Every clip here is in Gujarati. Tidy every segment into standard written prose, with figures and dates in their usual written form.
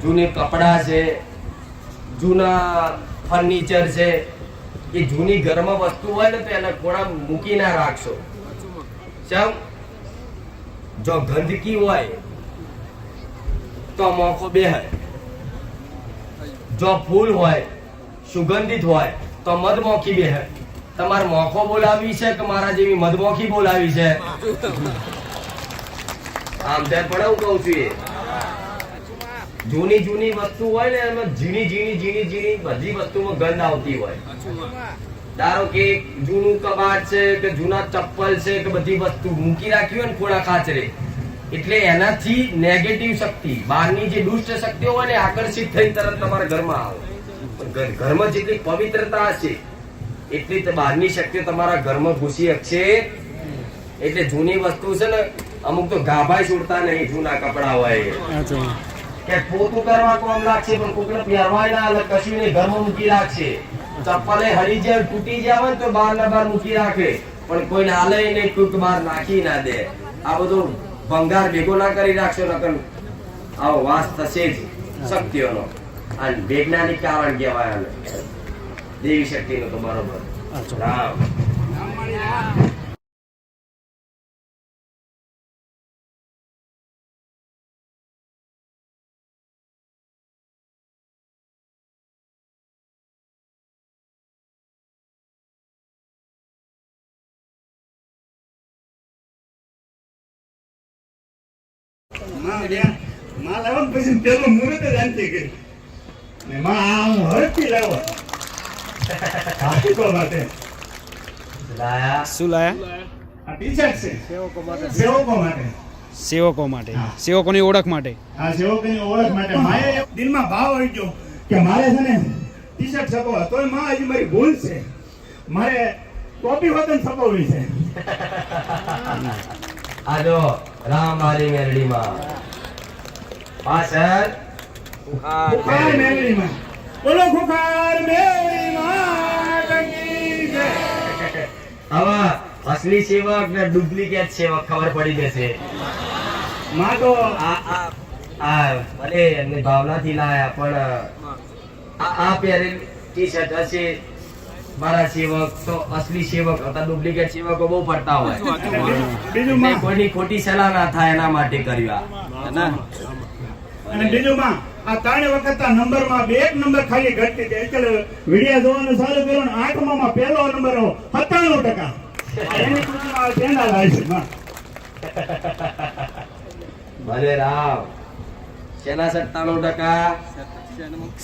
જૂની કપડા છે, જૂના ફર્નિચર છે, એ જૂની ઘરમાં વસ્તુ હોય ને તો એને કોણા મૂકી ના રાખશો. ચમ જો ગંદકી હોય તો મોકો બેહે, જો ફૂલ હોય સુગંધિત હોય તો મધમોખી બેહે. તમારે મોખો બોલાવી છે કે મારા જેવી મધમોખી બોલાવી છે? આમ તેમ પણ હું કહું છું, જૂની જૂની વસ્તુ હોય ને એમાં ઝીણી ઝીણી ઝીણી ઝીણી બધી વસ્તુમાં ગંધ આવતી હોય. ધારો કે જૂનું કબાટ છે કે જૂના ચપ્પલ છે કે બધી વસ્તુ મૂકી રાખી હોય ને ખોળા ખાચરે, એટલે એનાથી નેગેટિવ શક્તિ, બહારની જે દુષ્ટ શક્તિઓ હોય ને આકર્ષિત થઈ તરત તમારા ઘરમાં આવે. ઘરમાં જેટલી પવિત્રતા હશે એટલી બહારની શક્તિઓ તમારા ઘરમાં ઘૂસી શકશે. એટલે જૂની વસ્તુ છે ને અમુક તો ગાભાઈ છોડતા નહીં. જૂના કપડા હોય કે પોતું કરવા કોમ લાગશે પણ કોકને પહેરવાય ના એટલે કશું ને ઘરમાં મૂકી રાખશે. ચપ્પલે હરી જાય તૂટી જાય હોય તો બહાર ના બહાર મૂકી રાખે, પણ કોઈને હાલે નહીં, ટૂંક બહાર નાખી ના દે. આ બધું ભંગાર ભેગો ના કરી રાખશો નકર આવો વાસ થશે જ શક્તિઓનો. આ વૈજ્ઞાનિક કારણ કહેવાય દેવી શક્તિનો. તો બરોબર રામ પછી પેલો મુહૂર્ત જ આંતી કરી ને માં આમ હરતી લાવો હાથીકો માટે શું લાયા? આ ટી-શર્ટ છે સેવકો માટે, સેવકો માટે, સેવકોની ઓળખ માટે. આ સેવકોની ઓળખ માટે માએ દિલમાં ભાવ આવી ગયો કે મારે છે ને ટી-શર્ટ છપાવવા, તોય માં હજી મારી ભૂલ છે, મારે ટોપી વતન છપાવવી છે. આજો રામ મારી મેરડીમાં પાછળ ખુખાર મેલડીમાં બોલો, ખુખાર મેલડીમાં ટકી છે. હવે અસલી સેવક ને ડુપ્લિકેટ સેવક ખબર પડી જશે. માં તો ભલે એમની ભાવનાથી લાયા પણ આ પહેરેલી ટી-શર્ટ હશે મારા સેવક, તો અસલી સેવક હતા. ડુપ્લિકેટ સેવકો બહુ પડતા હોય. બીજું માં કોઈની ખોટી સલાહ ના થાય એના માટે કર્યું. અને બીજું માં આ 3 વખત આ નંબર માં 2 નંબર ખાલી ઘટતી હતી. એટલે વિડિયો જોવાનું ચાલુ કર્યું ને 8મા માં પહેલો નંબર 97%. એની ખુશીમાં ચેનલ આવી છે માં. ભલે રામ શેના 97%?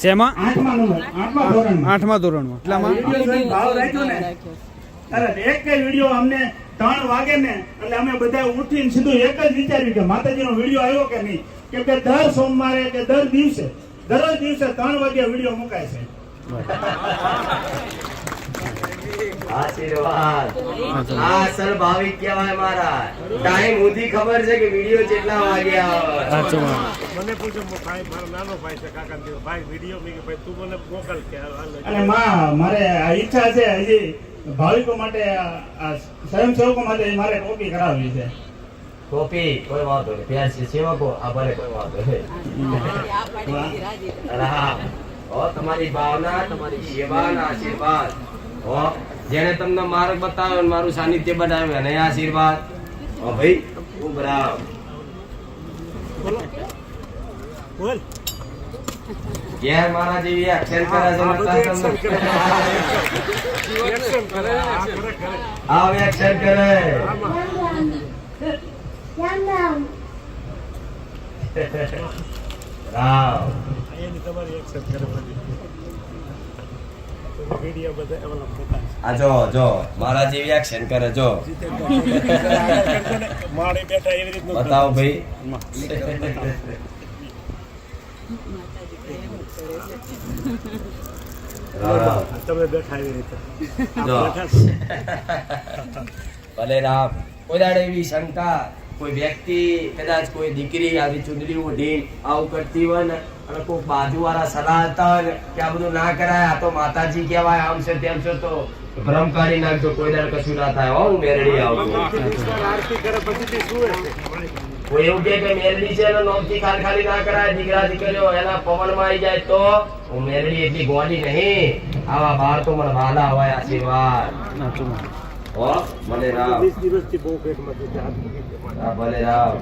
શેમાં? 8મા નંબર, 8મા ધોરણમાં. 8મા ધોરણમાં. એટલામાં વિડિયો જોઈને ભાવ રાખ્યો ને તરત એક કે વિડિયો અમને 3 વાગે ને એટલે અમે બધા ઉઠીને સીધું એક જ વિચાર્યું કે માતાજીનો વિડિયો આવ્યો કે નહીં. કેમ કે દર સોમવારે કે દર દિવસે દરરોજ દિવસે 3 વાગે વિડિયો મુકાય છે. આશીર્વાદ. આ અસલ ભાવિક કહેવાય મારા. ટાઈમ સુધી ખબર છે કે વિડિયો કેટલા વાગે આવે. મને પૂછો ભાઈ, મારો નાનો ભાઈ છે કાકા, ભાઈ વિડિયો મે કે ભાઈ તું મને મોકલ કે અને માં મારે આ ઈચ્છા છે હજી ભાવિકો માટે, આ સ્વયંસેવકો માટે મારે ટોપી કરાવવી છે. ટોપી કોઈ વાંધો નહીં, પ્યાર છે સેવકો આ ભલે કોઈ વાંધો નહીં. રામ તમારી ભાવના, તમારી સેવા ના આશીર્વાદ, જેને તમને માર્ગ બતાવ્યો, મારું સાનિધ્ય બનાવ્યું અને આશીર્વાદ. ભાઈ ખૂબ રામ. બોલ યાર મારા જેવી એક્શન કરે છે આવ એક્શન કરે. રામ એની તમારી એક્સેપ્ટ કરે બધી વિડિયો બધા એવલો ફોટા. આ જો મારા જેવી એક્શન કરે જો. મારે બેઠા એવી રીતનું બતાવો ભાઈ. તમે બેઠા એવી રીતે જો ભલે રામ. કોઈ દાડે એવી શંકા કોઈ વ્યક્તિ, કદાચ કોઈ દીકરી આવી ચુંદડી ઓઢી આવું કરતી હોય ને અને કોઈ બાજુ વાળા સલાહ આપતા હોય ને કે આ બધું ના કરાય, આ તો માતાજી કહેવાય, આમ છે તેમ છે, તો ભ્રમ કાઢી નાખજો. કોઈ દાડે કશું ના થાય. હું મેરડી આવું. આરતી કરે પછી શું કોઈ એવું કહે કે મેલડી છે એનો નોમથી ખાલી ના કરાય, દીકરા દીકરીઓ એના પવનમાં આવી જાય તો હું મેલડી એટલી ગોડી નહીં. આવા બાર તો મને વાલા હોય આશીર્વાદ. હો મને રામ. 20 દિવસથી બહુ પેટમાં છે, ચાર દિવસ છે. હા ભલે રામ.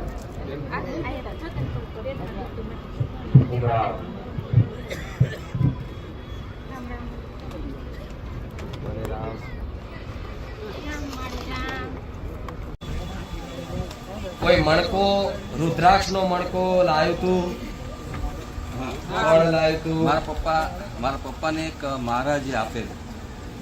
ખૂબ રામ. ભલે રામ. કોઈ મણકો રુદ્રાક્ષ નો મણકો લાવ્યું તું? કોણ લાવ્યું તું? મારા પપ્પાને એક મહારાજે આપેલ.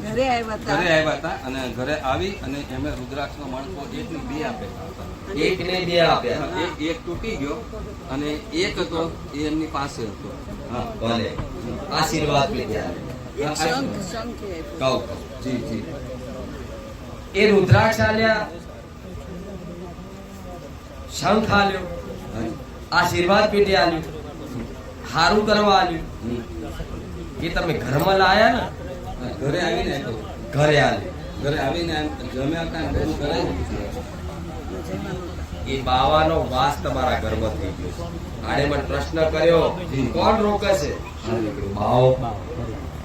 ઘરે આવ્યા ઘરે આવ્યા હતા અને ઘરે આવી અને એમને રુદ્રાક્ષ નો મણકો એક ને બે આપેલા હતા. એક ને બે આપ્યા. એક તૂટી ગયો અને એક હતો એ એમની પાસે હતો. હા ભલે. આશીર્વાદ લીધા. કહું જી જી. એ રુદ્રાક્ષ આલ્યા, શંખ આલ્યો, આશીર્વાદ પેટી આલ્યું, હારું કરવા આલ્યું. એ તમે ઘરમાં લાયા ને? ઘરે આવીને આપ્યો. ઘરે આલ્યું. ઘરે આવીને જમ્યા હતા ને બધું કરાવી દીધું. એ બાવાનો વાસ તમારા ઘરમાં થઈ ગયો. આને મને પ્રશ્ન કર્યો, કોણ રોકે છે? બાવો.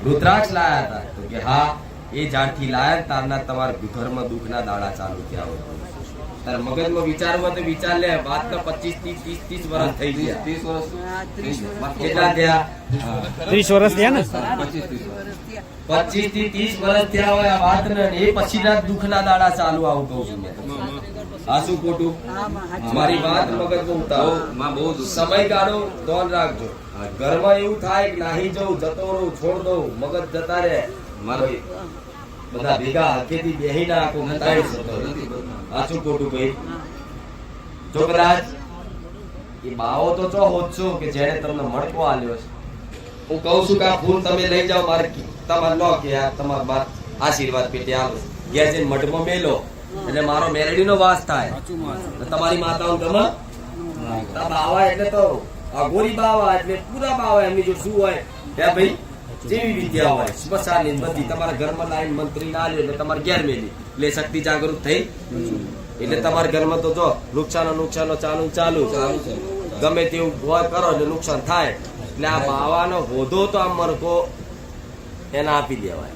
રુદ્રાક્ષ લાયા હતા તો કે હા, એ જાણથી લાયા તારના તમારા ઘરમાં દુઃખના દાડા ચાલુ થયા હોય. તાર મગજમાં વિચારવા તો વિચાર લે. વાત તો 25 થી 30 વર્ષ થઈ ગયા. 30 વર્ષ કેટલા થયા? 30 વર્ષ થયા ને? 25 થી 30 વર્ષ થયા હોય આ વાત ને. એ પછીના દુઃખના દાડા ચાલુ આવતો છું મેં. આ શું ખોટું? મારી વાત મગજમાં ઉતારો. માં બહુ દુઃખ. સમયગાળો ધ્યાન રાખજો. ઘરમાં એવું થાય કે નાહી જવું, જતો રહું, છોડ દઉં, મગજ જતા રહે. મારી બધા ભેગા હકેથી બેહી ના આખું મતાઈ જતો રહે. આ શું ખોટું ભાઈ? જો કદાચ એ બાવો તો ચો હોત કે જેને તમને મણકો આલ્યો છે. હું કહું છું કે આ ફૂલ તમે લઈ જાઓ, મારે તમારે લો કે આ તમારા બાપ આશીર્વાદ પેટે આલો. ઘેર જઈને મઢમાં મેલો એટલે મારો મેલડીનો વાસ થાય. તમારી માતાઓ ગમે? બાવા એટલે તો અઘોરી બાવા એટલે પૂરા બાવા. એમની જો શું હોય ત્યાં ભાઈ જેવી વિદ્યા હોય સ્મશાન ની બધી તમારા ઘરમાં લાઈન મંત્રી ના લે એટલે તમારે ઘેર મેલી એટલે શક્તિ જાગૃત થઈ. એટલે તમારા ઘરમાં તો જો નુકસાનો ચાલુ ગમે તેવું હોય કરો એટલે નુકસાન થાય. એટલે આ બાવાનો હોદો તો આમ મરકો એને આપી દેવાય.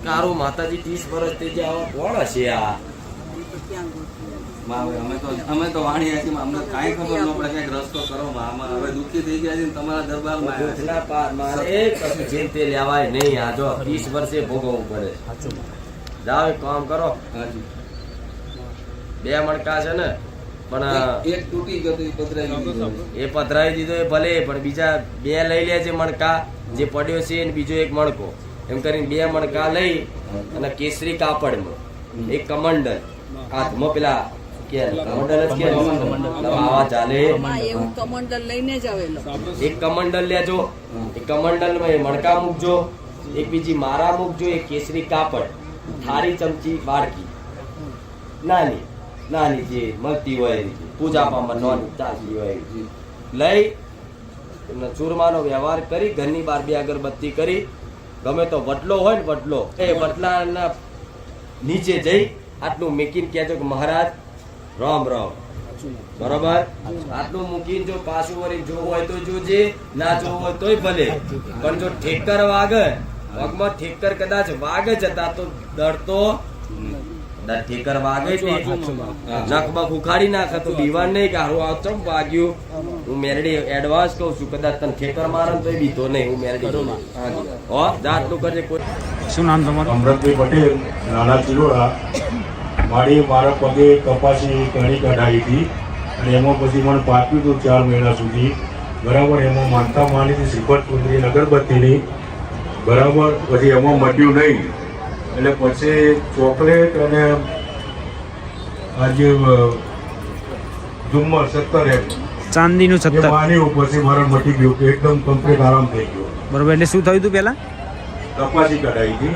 કારું માતાજી 30 વર્ષ થઈ ગયા, કોણ હશે આ? અમે તો વાણી હતી, અમને કાંઈ ખબર ન પડે. કઈક રસ્તો કરો. હવે દુઃખી થઈ ગયા છે તમારા દરબારમાં મારે કશું જેમ તે લેવાય નહીં. આ જો 30 વર્ષે ભોગવવું પડે. જાઓ એક કામ કરો, બે મણકા છે ને પણ એક તૂટી ગયો તો એ પધરાવી દીધો. એ પધરાવી દીધો એ ભલે, પણ બીજા બે લઈ લેજે મણકા જે પડ્યો છે અને બીજો એક મણકો. એમ કરીને બે મણકા લઈ અને કેસરી કાપડમાં એક કમંડલ હાથમાં પેલા કમંડલ જ કે આવા ચાલે. એવું કમંડલ લઈને જ આવેલો. એક કમંડલ લેજો, એક કમંડલ માં મણકા મૂકજો, એક બીજી મારા મૂકજો, એક કેસરી કાપડ, થાળી ચમચી વાડકી નાની નાની જે મળતી હોય પૂજા પામાં નોની ચાલતી હોય લઈ એમના ચૂરમાનો વ્યવહાર કરી ઘરની બહાર બે અગરબત્તી કરી ગમે તો વડલો હોય ને વડલો એ વડલાના નીચે જઈ આટલું મૂકીને કહેજો કે મહારાજ રામ રામ. બરોબર? આટલું મૂકીને જો પાછું વળી જોવું હોય તો જોજે, ના જોવું હોય તોય ભલે. પણ જો ઠેકર વાગે પગમાં ઠેકર કદાચ વાગે જતા તો ડરતો ઠેકર વાગે નખમાં ઉખાડી નાખે તો દીવાન નહીં કે હારું આ ચમ વાગ્યું. હું મેરડી એડવાન્સ કઉ છું, કદાચ તને ઠેકર મારે તો બીતો નહીં. હું મેરડી હો જાતનું કરજે. કોઈ શું નામ તમારું? અમરતભાઈ પટેલ, નાના ચિલોડા. મારા પગે કપાસી કણી કઢાવી હતી અને એમાં પછી મને પાક્યું હતું 4 મહિના સુધી. બરાબર? એમાં માનતા માની હતી શ્રીફળ ચુંદડી અગરબત્તીની. બરાબર? પછી એમાં મટ્યું નહીં એટલે પછી ચોકલેટ અને આજે ઝુમ્મર 17 ચાંદીનું 17 માની પછી મારા મટી ગયું કે એકદમ કમ્પ્લીટ આરામ થઈ ગયો. બરોબર. એટલે શું થયું હતું પેલા? કપાસી કઢાવી હતી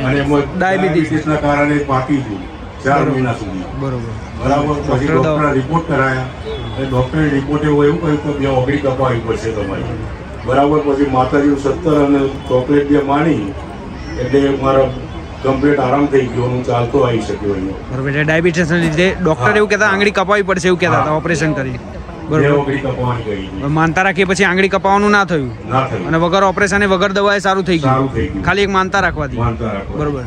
અને એમાં ડાયાબિટીસના કારણે પાકી હતી 4 મહિના સુધી. બરોબર. પછી ડોક્ટરે રિપોર્ટ કરાયા. ડોક્ટરે રિપોર્ટ એવું કહ્યું કે 2 ઓગળી કપાવવી પડશે તમારી. બરાબર? પછી માતાજીનું 17 અને ચોકલેટ જે માની એટલે મારા કમ્પ્લીટ આરામ થઈ ગયો. હું ચાલતો આવી શક્યો અહીંયા. બરોબર. એટલે ડાયાબિટીસના લીધે ડોક્ટર એવું કહેતા આંગળી કપાવી પડશે એવું કહેતા હતા ઓપરેશન કરી. બરોબર. બે ઓગળી કપાવાની કરી હતી. માનતા રાખીએ પછી આંગળી કપાવાનું ના થયું ના થયું. અને વગર ઓપરેશન વગર દવાએ સારું થઈ સારું ગયું થઈ ગયું. ખાલી એક માનતા રાખવાથી માનતા રાખો બરોબર